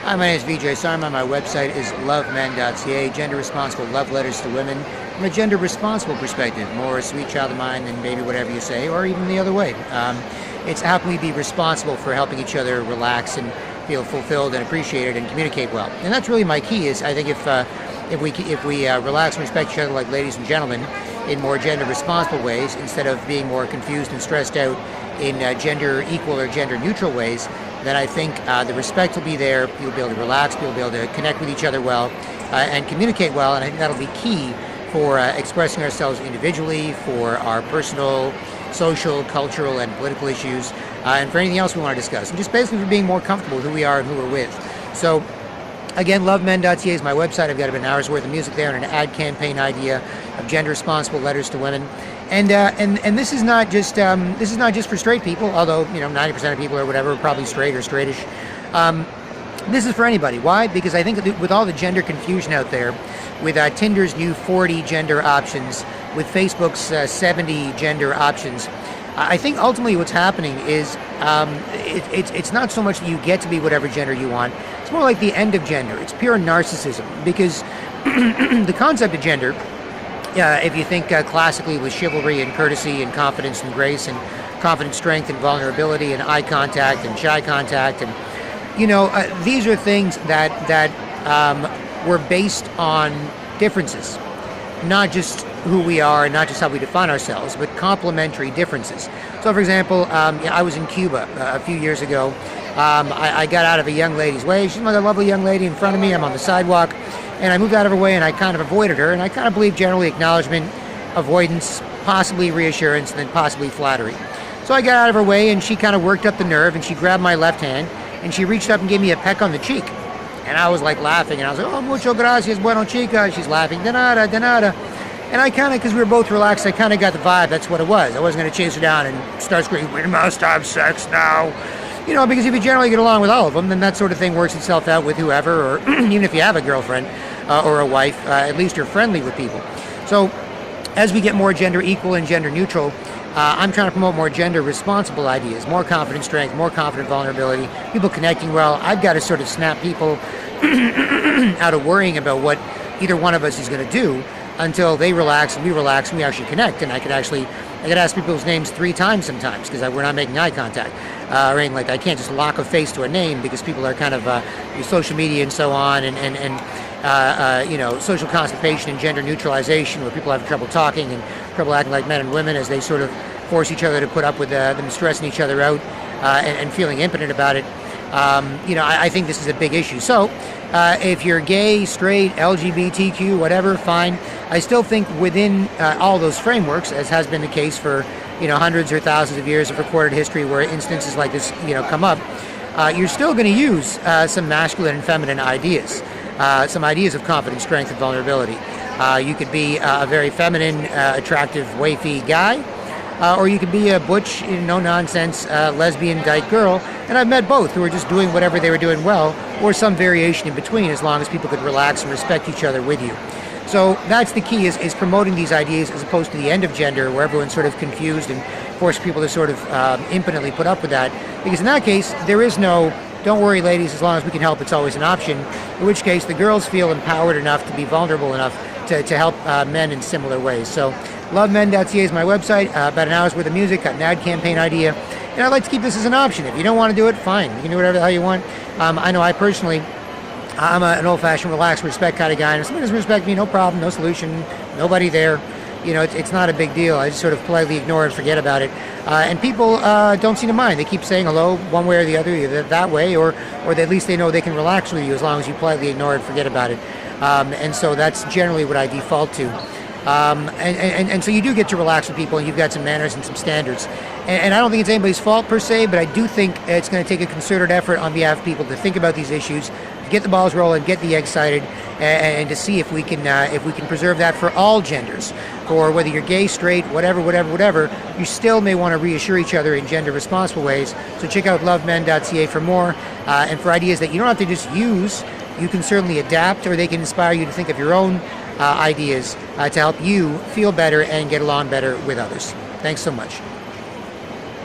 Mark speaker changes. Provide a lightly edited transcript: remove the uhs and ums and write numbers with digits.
Speaker 1: Hi, my name is Vijay Sarma. My website is lovemen.ca, gender responsible love letters to women from a gender responsible perspective, more a sweet child of mine than maybe whatever you say, or even the other way. It's how can we be responsible for helping each other relax and feel fulfilled and appreciated and communicate well. And that's really my key is I think if we relax and respect each other like ladies and gentlemen in more gender responsible ways instead of being more confused and stressed out in gender equal or gender neutral ways, then I think the respect will be there. You'll be able to relax, you'll be able to connect with each other well and communicate well, and I think that'll be key for expressing ourselves individually, for our personal, social, cultural, and political issues, and for anything else we want to discuss, and just basically for being more comfortable with who we are and who we're with. So again, lovemen.ca is my website. I've got about an hour's worth of music there and an ad campaign idea of gender responsible letters to women. And this is not just for straight people, although 90% of people or whatever are probably straight or straightish. This is for anybody. Why? Because I think with all the gender confusion out there, with Tinder's new 40 gender options, with Facebook's 70 gender options, I think ultimately what's happening is it's not so much that you get to be whatever gender you want. It's more like the end of gender. It's pure narcissism, because the concept of gender, if you think classically with chivalry and courtesy and confidence and grace and confident strength and vulnerability and eye contact and shy contact, and these are things that were based on differences, not just who we are and not just how we define ourselves, but complementary differences. So, for example, I was in Cuba a few years ago. I got out of a young lady's way. She's another lovely young lady in front of me. I'm on the sidewalk, and I moved out of her way, and I kind of avoided her, and I kind of believe generally acknowledgement, avoidance, possibly reassurance, and then possibly flattery. So I got out of her way, and she kind of worked up the nerve, and she grabbed my left hand, and she reached up and gave me a peck on the cheek. And I was like laughing, and I was like, oh, mucho gracias, bueno chica. She's laughing, de nada, de nada. And I kind of, because we were both relaxed, I kind of got the vibe that's what it was. I wasn't going to chase her down and start screaming, we must have sex now. Because if you generally get along with all of them, then that sort of thing works itself out with whoever, or even if you have a girlfriend or a wife, at least you're friendly with people. So as we get more gender equal and gender neutral, I'm trying to promote more gender responsible ideas, more confident strength, more confident vulnerability, people connecting well. I've got to sort of snap people out of worrying about what either one of us is going to do until they relax and we actually connect. And I could ask people's names 3 times sometimes because we're not making eye contact or anything like that. I can't just lock a face to a name because people are kind of social media and so on, and social constipation and gender neutralization, where people have trouble talking and trouble acting like men and women as they sort of force each other to put up with them stressing each other out and feeling impotent about it. I think this is a big issue. So if you're gay, straight, LGBTQ, whatever, fine. I still think within all those frameworks, as has been the case for hundreds or thousands of years of recorded history where instances like this come up, you're still going to use some masculine and feminine ideas, some ideas of confidence, strength, and vulnerability. You could be a very feminine, attractive, wafy guy, or you could be a butch, no-nonsense, lesbian dyke girl. And I've met both who are just doing whatever they were doing well, or some variation in between, as long as people could relax and respect each other with you. So that's the key, is promoting these ideas as opposed to the end of gender, where everyone's sort of confused and force people to sort of impotently put up with that. Because in that case, there is no, don't worry ladies, as long as we can help, it's always an option. In which case, the girls feel empowered enough to be vulnerable enough to help men in similar ways. So lovemen.ca is my website. About an hour's worth of music, got an ad campaign idea. And I'd like to keep this as an option. If you don't want to do it, fine. You can do whatever the hell you want. I know I personally, I'm an old-fashioned, relaxed, respect kind of guy. And if somebody doesn't respect me, no problem, no solution, nobody there. It's not a big deal. I just sort of politely ignore and forget about it. And people don't seem to mind. They keep saying hello one way or the other, either that way, or at least they know they can relax with you as long as you politely ignore and forget about it. And so that's generally what I default to. And so you do get to relax with people, and you've got some manners and some standards. And I don't think it's anybody's fault per se, but I do think it's going to take a concerted effort on behalf of people to think about these issues, to get the balls rolling, get the eggs sighted, and to see if we can preserve that for all genders. For whether you're gay, straight, whatever, you still may want to reassure each other in gender responsible ways. So check out lovemen.ca for more, and for ideas that you don't have to just use. You can certainly adapt, or they can inspire you to think of your own ideas to help you feel better and get along better with others. Thanks so much.